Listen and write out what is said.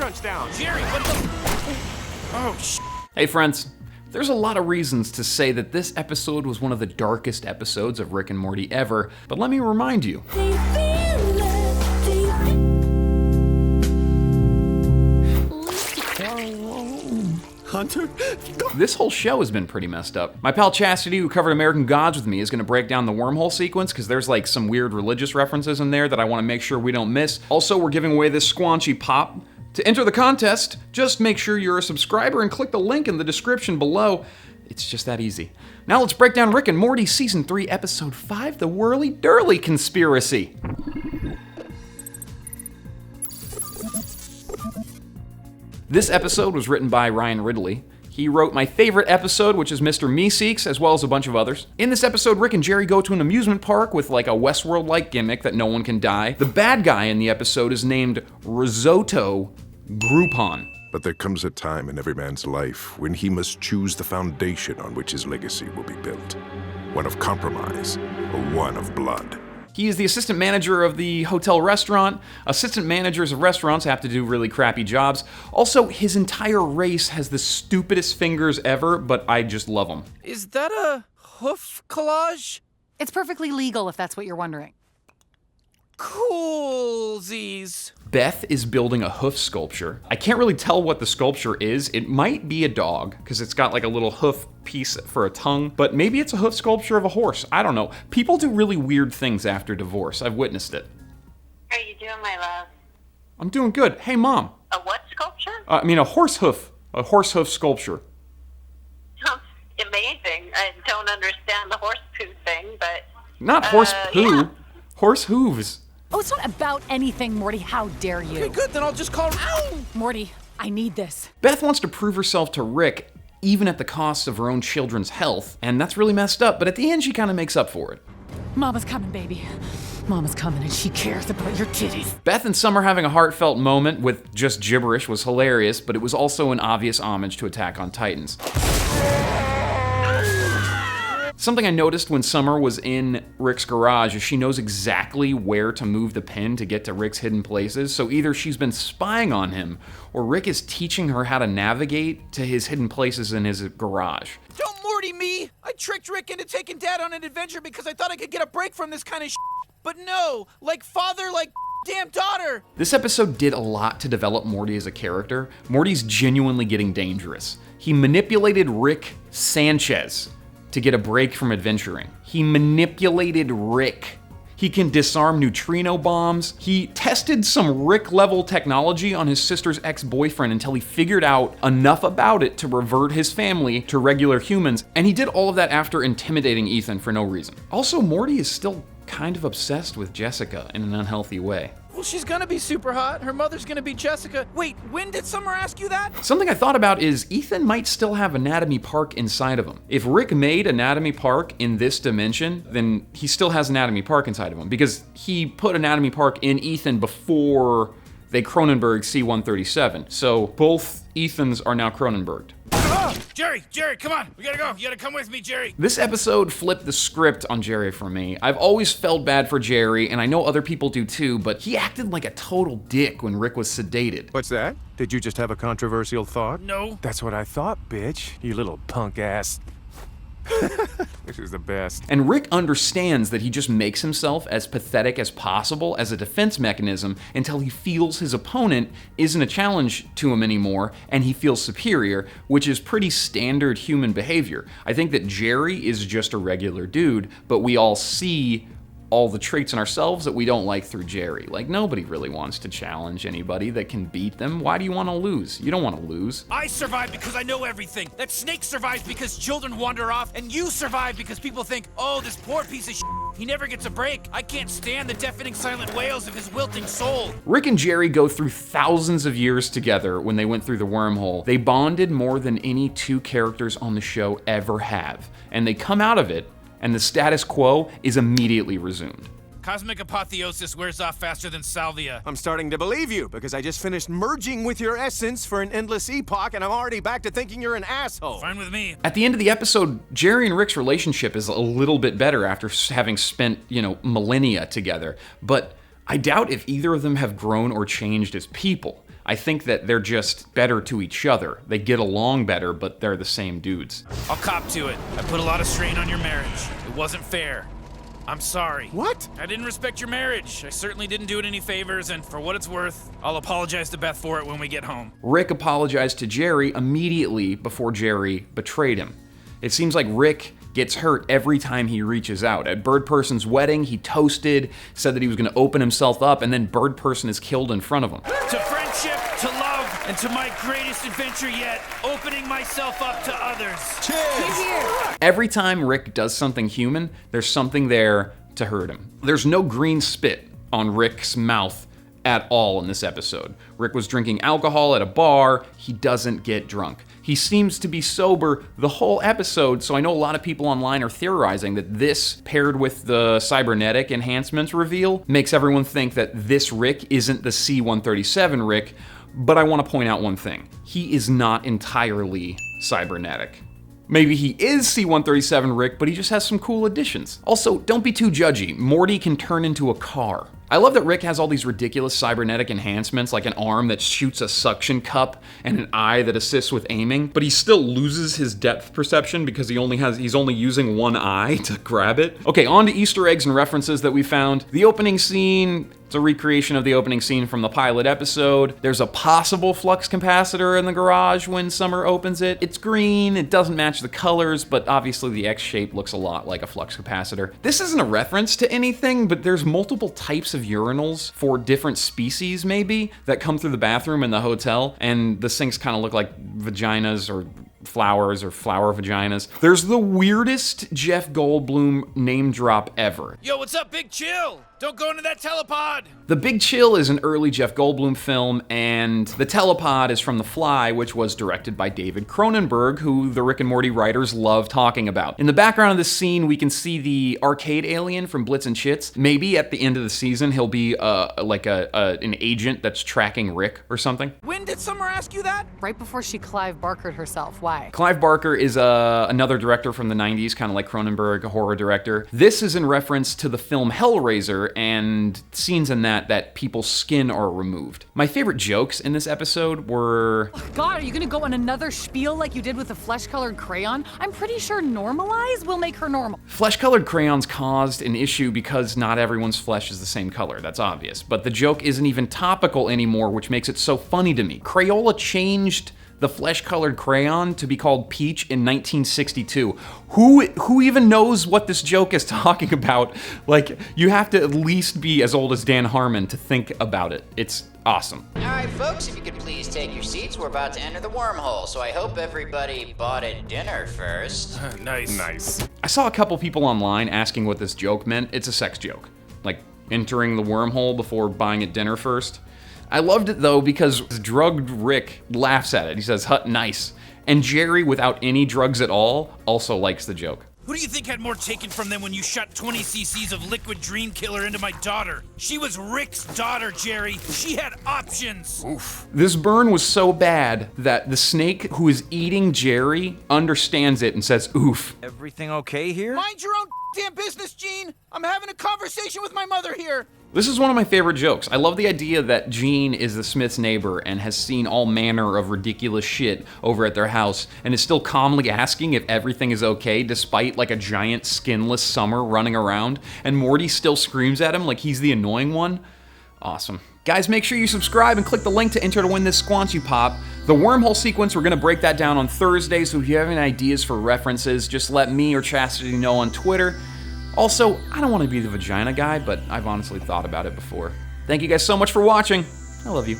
crunch down. Jerry, what the? Oh, Hey friends, there's a lot of reasons to say that this episode was one of the darkest episodes of Rick and Morty ever, but let me remind you. Hunter? This whole show has been pretty messed up. My pal Chastity, who covered American Gods with me, is going to break down the wormhole sequence because there's like some weird religious references in there that I want to make sure we don't miss. Also, we're giving away this squanchy pop. To enter the contest, just make sure you're a subscriber and click the link in the description below. It's just that easy. Now let's break down Rick and Morty Season 3, Episode 5, The Whirly Durly Conspiracy. This episode was written by Ryan Ridley. He wrote my favorite episode, which is Mr. Meeseeks, as well as a bunch of others. In this episode, Rick and Jerry go to an amusement park with like a Westworld-like gimmick that no one can die. The bad guy in the episode is named Risotto Groupon. But there comes a time in every man's life when he must choose the foundation on which his legacy will be built. One of compromise or one of blood. He is the assistant manager of the hotel restaurant. Assistant managers of restaurants have to do really crappy jobs. Also, his entire race has the stupidest fingers ever, but I just love them. Is that a hoof collage? It's perfectly legal if that's what you're wondering. Coolsies. Beth is building a hoof sculpture. I can't really tell what the sculpture is. It might be a dog, because it's got like a little hoof piece for a tongue, but maybe it's a hoof sculpture of a horse. I don't know. People do really weird things after divorce. I've witnessed it. How are you doing, my love? I'm doing good. Hey, Mom. A what sculpture? A horse hoof. A horse hoof sculpture. Amazing. I don't understand the horse poo thing, but... Not horse poo. Yeah. Horse hooves. Oh, it's not about anything, Morty. How dare you? Okay, good, then I'll just call. Ow! Morty, I need this. Beth wants to prove herself to Rick, even at the cost of her own children's health, and that's really messed up, but at the end she kind of makes up for it. Mama's coming, baby. Mama's coming and she cares about your titties. Beth and Summer having a heartfelt moment with just gibberish was hilarious, but it was also an obvious homage to Attack on Titans. Something I noticed when Summer was in Rick's garage is she knows exactly where to move the pin to get to Rick's hidden places, so either she's been spying on him, or Rick is teaching her how to navigate to his hidden places in his garage. Don't Morty me! I tricked Rick into taking Dad on an adventure because I thought I could get a break from this kind of shit. But no, like father, like damn daughter! This episode did a lot to develop Morty as a character. Morty's genuinely getting dangerous. He manipulated Rick Sanchez to get a break from adventuring. He manipulated Rick. He can disarm neutrino bombs. He tested some Rick-level technology on his sister's ex-boyfriend until he figured out enough about it to revert his family to regular humans, and he did all of that after intimidating Ethan for no reason. Also, Morty is still kind of obsessed with Jessica in an unhealthy way. Well, she's gonna be super hot. Her mother's gonna be Jessica. Wait, when did Summer ask you that? Something I thought about is Ethan might still have Anatomy Park inside of him. If Rick made Anatomy Park in this dimension, then he still has Anatomy Park inside of him because he put Anatomy Park in Ethan before they Cronenberg C-137. So both Ethans are now Cronenberged. Jerry, come on. We gotta go. You gotta come with me, Jerry. This episode flipped the script on Jerry for me. I've always felt bad for Jerry, and I know other people do too, but he acted like a total dick when Rick was sedated. What's that? Did you just have a controversial thought? No. That's what I thought, bitch. You little punk ass. This is the best. And Rick understands that he just makes himself as pathetic as possible as a defense mechanism until he feels his opponent isn't a challenge to him anymore and he feels superior, which is pretty standard human behavior. I think that Jerry is just a regular dude, but we all see all the traits in ourselves that we don't like through Jerry. Like, nobody really wants to challenge anybody that can beat them. Why do you want to lose? You don't want to lose. I survive because I know everything. That snake survives because children wander off, and you survive because people think, oh, this poor piece of shit, he never gets a break. I can't stand the deafening silent wails of his wilting soul. Rick and Jerry go through thousands of years together when they went through the wormhole. They bonded more than any two characters on the show ever have. And they come out of it, and the status quo is immediately resumed. Cosmic apotheosis wears off faster than salvia. I'm starting to believe you because I just finished merging with your essence for an endless epoch and I'm already back to thinking you're an asshole. Fine with me. At the end of the episode, Jerry and Rick's relationship is a little bit better after having spent, millennia together. But I doubt if either of them have grown or changed as people. I think that they're just better to each other. They get along better, but they're the same dudes. I'll cop to it. I put a lot of strain on your marriage. It wasn't fair. I'm sorry. What? I didn't respect your marriage. I certainly didn't do it any favors, and for what it's worth, I'll apologize to Beth for it when we get home. Rick apologized to Jerry immediately before Jerry betrayed him. It seems like Rick gets hurt every time he reaches out. At Bird Person's wedding, he toasted, said that he was going to open himself up, and then Bird Person is killed in front of him. To friendship, to love, and to my greatest adventure yet, opening myself up to others. Every time Rick does something human, there's something there to hurt him. There's no green spit on Rick's mouth at all in this episode. Rick was drinking alcohol at a bar. He doesn't get drunk. He seems to be sober the whole episode, so I know a lot of people online are theorizing that this, paired with the cybernetic enhancements reveal, makes everyone think that this Rick isn't the C-137 Rick, but I want to point out one thing. He is not entirely cybernetic. Maybe he is C-137 Rick, but he just has some cool additions. Also, don't be too judgy. Morty can turn into a car. I love that Rick has all these ridiculous cybernetic enhancements, like an arm that shoots a suction cup and an eye that assists with aiming, but he still loses his depth perception because he's only using one eye to grab it. Okay, on to Easter eggs and references that we found. The opening scene, it's a recreation of the opening scene from the pilot episode. There's a possible flux capacitor in the garage when Summer opens it. It's green, it doesn't match the colors, but obviously the X shape looks a lot like a flux capacitor. This isn't a reference to anything, but there's multiple types of urinals for different species, maybe, that come through the bathroom in the hotel, and the sinks kind of look like vaginas or flowers or flower vaginas. There's the weirdest Jeff Goldblum name drop ever. Yo, what's up, Big Chill? Don't go into that telepod! The Big Chill is an early Jeff Goldblum film, and the telepod is from The Fly, which was directed by David Cronenberg, who the Rick and Morty writers love talking about. In the background of this scene, we can see the arcade alien from Blitz and Chits. Maybe at the end of the season, he'll be an agent that's tracking Rick or something. When did Summer ask you that? Right before she Clive Barkered herself. Why? Clive Barker is another director from the 90s, kind of like Cronenberg, a horror director. This is in reference to the film Hellraiser and scenes in that people's skin are removed. My favorite jokes in this episode were... God, are you gonna go on another spiel like you did with the flesh-colored crayon? I'm pretty sure normalize will make her normal. Flesh-colored crayons caused an issue because not everyone's flesh is the same color, that's obvious. But the joke isn't even topical anymore, which makes it so funny to me. Crayola changed the flesh-colored crayon to be called Peach in 1962. Who even knows what this joke is talking about? Like, you have to at least be as old as Dan Harmon to think about it. It's awesome. All right, folks, if you could please take your seats, we're about to enter the wormhole, so I hope everybody bought a dinner first. Nice. I saw a couple people online asking what this joke meant. It's a sex joke. Like, entering the wormhole before buying a dinner first. I loved it though because drugged Rick laughs at it. He says, "Hut, nice." And Jerry, without any drugs at all, also likes the joke. Who do you think had more taken from them when you shot 20 cc's of liquid dream killer into my daughter? She was Rick's daughter, Jerry. She had options. Oof. This burn was so bad that the snake who is eating Jerry understands it and says, "Oof." Everything okay here? Mind your own damn business, Gene. I'm having a conversation with my mother here. This is one of my favorite jokes. I love the idea that Gene is the Smith's neighbor and has seen all manner of ridiculous shit over at their house and is still calmly asking if everything is okay despite like a giant skinless Summer running around, and Morty still screams at him like he's the annoying one. Awesome. Guys, make sure you subscribe and click the link to enter to win this Squanchy Pop. The wormhole sequence, we're gonna break that down on Thursday, so if you have any ideas for references, just let me or Chastity know on Twitter. Also, I don't want to be the vagina guy, but I've honestly thought about it before. Thank you guys so much for watching. I love you.